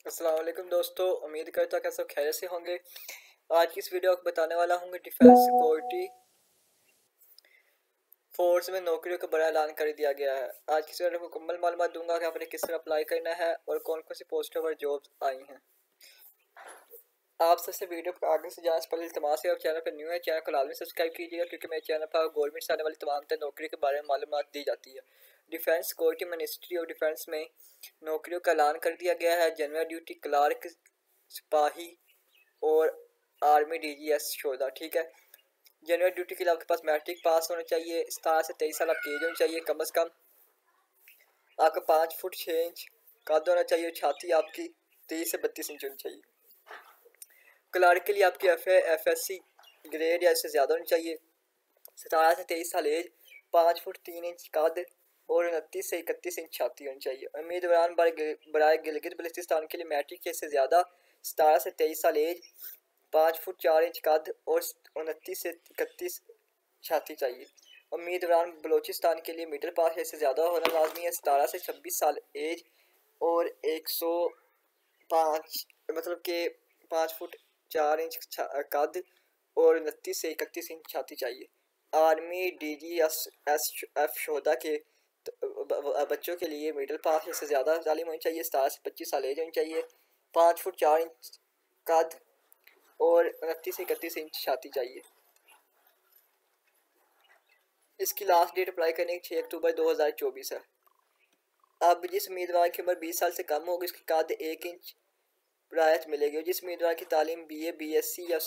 अस्सलाम वालेकुम दोस्तों, उम्मीद करता हूँ कि सब खैरियत से होंगे। आज की इस वीडियो को बताने वाला हूँ कि डिफेंस सिक्योरिटी फोर्स में नौकरियों का बड़ा ऐलान कर दिया गया है। आज की इस वीडियो को मुकम्मल मालूमात दूंगा कि आपने किस तरह अप्लाई करना है और कौन कौन सी पोस्टों पर जॉब्स आई हैं। आप सबसे वीडियो को आगे से जाने से पहले तमाम से आप चैनल पर न्यू है, चैनल को लाजमी सब्सक्राइब कीजिएगा क्योंकि मेरे चैनल पर गवर्नमेंट से आने वाली तमाम तरह नौकरी के बारे में मालूमात दी जाती है। Defence security ministry of defence में नौकरियों का ऐलान कर दिया गया है। जनरल ड्यूटी क्लार्क, सिपाही और आर्मी DGS शोधा। ठीक है, जनरल ड्यूटी के लिए आपके पास मैट्रिक पास होना चाहिए। 17 से 23 साल आपकी एज होनी चाहिए कम अज़ कम। आपका 5 फुट 6 इंच कद होना चाहिए। छाती आपकी 30 से 32 इंच होनी चाहिए। क्लार्क के लिए आपकी FSC ग्रेड या इससे ज़्यादा होनी चाहिए। 17 से 23 साल एज, 5 फुट 3 इंच कद और 29 से 31 इंच छाती होनी चाहिए। उम्मीदवार बराए गिलगित बल्तिस्तान के लिए मैट्रिक से ज़्यादा, 17 से 23 साल एज, 5 फुट 4 इंच कद और 29 से 31 छाती चाहिए। उम्मीदवार बलोचिस्तान के लिए मिडिल पास से ज़्यादा होना लाजमी है। 17 से 26 साल एज और 105 मतलब के 5 फुट 4 इंच कद और 29 से 31 इंच छाती चाहिए। आर्मी DGS शोधा के बच्चों के लिए मिडिल पास से ज़्यादा तालीम होनी चाहिए। 17 से 25 साल एज होनी चाहिए। 5 फुट 4 इंच कद और 29 से 31 इंच छाती चाहिए। इसकी लास्ट डेट अप्लाई करने की 6 अक्टूबर 2024 है। अब जिस उम्मीदवार की उम्र 20 साल से कम होगी उसकी कद 1 इंच रायत मिलेगी और जिस उम्मीदवार की तालीम BA BSc या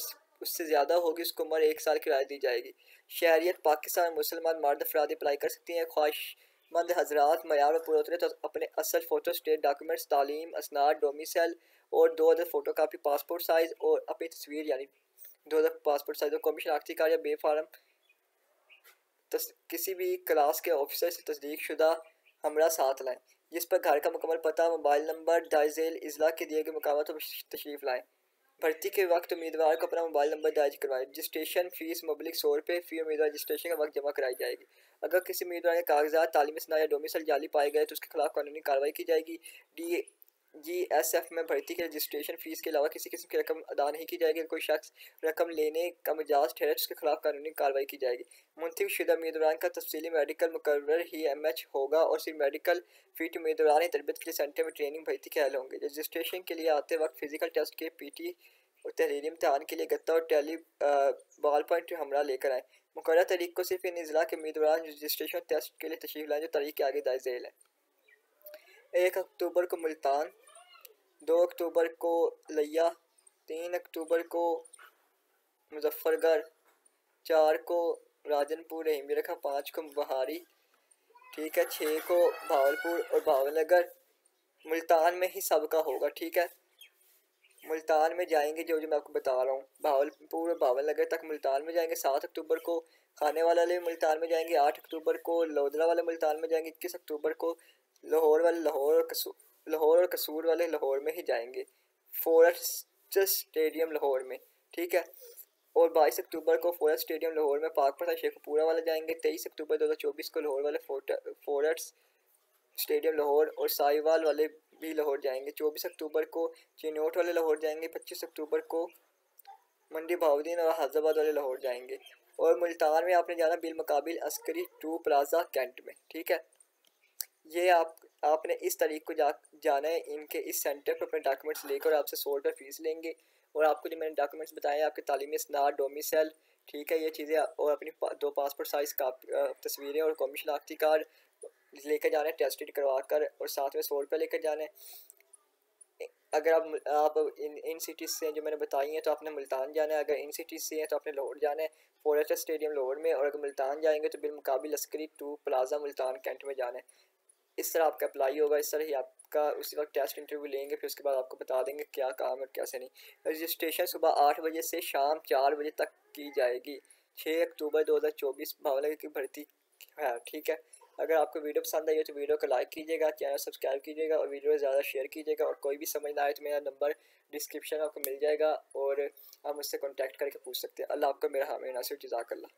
उससे ज़्यादा होगी उसको उम्र 1 साल की रायत दी जाएगी। शहरियत पाकिस्तान मुसलमान मर्द अफराद अप्लाई कर सकती हैं। ख्वाहिशमंद हजरात मैार में पूरा उतरे तो अपने असल फ़ोटो स्टेट डॉक्यूमेंट्स, तालीम, असनाद, डोमिसाइल और 2 other photo copy passport size और अपनी तस्वीर यानी 2 अदर पासपोर्ट साइज़ और कौमी शनाख्ती कार्ड या बे फार्म किसी भी क्लास के ऑफिसर से तस्दीक शुदा हमरा साथ लाएं, जिस पर घर का मुकम्मल पता, मोबाइल नंबर दाइज़ेल इजला के दिए गए मुकामात पर तशरीफ़ लाएं। भर्ती के वक्त उम्मीदवार को अपना मोबाइल नंबर दर्ज करवाएं। रजिस्ट्रेशन फ़ीस मुबलिक 100 रुपये फ़ी उम्मीदवार रजिस्ट्रेशन के वक्त जमा कराई जाएगी। अगर किसी उम्मीदवार के कागजात, तालीमी सनद या डोमिसाइल जाली पाए गए तो उसके खिलाफ कानूनी कार्रवाई की जाएगी। GSF में भर्ती के रजिस्ट्रेशन फ़ीस के अलावा किसी किस्म की रकम अदा नहीं की जाएगी। कोई शख्स रकम लेने का मिजाज ठहरे तो उसके खिलाफ कानूनी कार्रवाई की जाएगी। मुंतखब शुदा उम्मीदवार का तफसीली मेडिकल मुकर्रर ही MH होगा और सिर्फ मेडिकल फिट उम्मीदवार ही तरबियत के लिए सेंटर में ट्रेनिंग भर्ती के अहल होंगे। रजिस्ट्रेशन के लिए आते वक्त फ़िज़िकल टेस्ट के PT और तहरीरी इम्तहान के लिए गत्ता और टैली बॉल पॉइंट हमरा लेकर आएँ। मुकर्रर तारीख को सिर्फ इन अज़ला के उम्मीदवार रजिस्ट्रेशन टेस्ट के लिए तशरीफ़ लाएँ जो तारीख के आगे दायर झेल है। 1 अक्टूबर को मुल्तान, 2 अक्टूबर को लिया, 3 अक्टूबर को मुजफ्फरगढ़, 4 को राजनपुर रहीम रखा, 5 को बहारी, ठीक है, 6 को भावलपुर और भावलनगर। मुल्तान में ही सबका होगा। ठीक है, मुल्तान में जाएंगे जो जो मैं आपको बता रहा हूँ, भावलपुर और भावलनगर तक मुल्तान में जाएंगे। 7 अक्टूबर को खाने वाले मुल्तान में जाएंगे। 8 अक्टूबर को लोधरा वाले मुल्तान में जाएंगे। 21 अक्टूबर को लाहौर वाले लाहौर और कसूर वाले लाहौर में ही जाएंगे, फॉरेस्ट स्टेडियम लाहौर में। ठीक है, और 22 अक्टूबर को फॉरेस्ट स्टेडियम लाहौर में पाक पता शेखपुरा वाले जाएंगे। 23 अक्टूबर 2024 को लाहौर वाले फॉरेस्ट स्टेडियम लाहौर और साहिवाल वाले भी लाहौर जाएंगे। 24 अक्टूबर को चिन्नौट वाले लाहौर जाएंगे। 25 अक्टूबर को मंडी भाउद्दीन और हज़ाबाद वाले लाहौर जाएंगे। और मुल्तान में आपने जाना बिल मुकाबिल अस्करी 2 प्लाजा कैंट में। ठीक है, ये आपने इस तारीख को जाना है। इनके इस सेंटर पर अपने डॉक्यूमेंट्स लेकर आपसे 100 रुपये फ़ीस लेंगे और आपको जो मैंने डॉक्यूमेंट्स बताए आपके तालीमी इसनाद, डोमिसाइल, ठीक है, ये चीज़ें और अपनी 2 पासपोर्ट साइज़ तस्वीरें और कौमी शनाख्ती कार्ड लेकर जाना है, टेस्टेड करवा कर, और साथ में 100 रुपये लेकर जाना है। अगर आप इन सिटीज़ से जो मैंने बताई हैं तो आपने मुल्तान जाना है। अगर इन सिटीज़ से हैं तो आपने लाहौर जाना है, फॉरेस्ट स्टेडियम लाहौर में। और अगर मुल्तान जाएंगे तो बिलमुकाबिल अस्करी 2 प्लाजा मुल्तान कैंट में जाना है। इस तरह आपका अप्लाई होगा, इस तरह ही आपका उसी वक्त टेस्ट इंटरव्यू लेंगे, फिर उसके बाद आपको बता देंगे क्या काम है कैसे नहीं। रजिस्ट्रेशन सुबह 8 बजे से शाम 4 बजे तक की जाएगी। 6 अक्टूबर 2024 भावनगर की भर्ती है। ठीक है, अगर आपको वीडियो पसंद आई हो तो वीडियो को लाइक कीजिएगा, चैनल सब्सक्राइब कीजिएगा और वीडियो ज़्यादा शेयर कीजिएगा। और कोई भी समझ ना आए तो मेरा नंबर डिस्क्रिप्शन में आपको मिल जाएगा और आप मुझसे कॉन्टैक्ट करके पूछ सकते हैं। अल्लाह आपका मेरा हामी नासिर, जज़ाकल्लाह।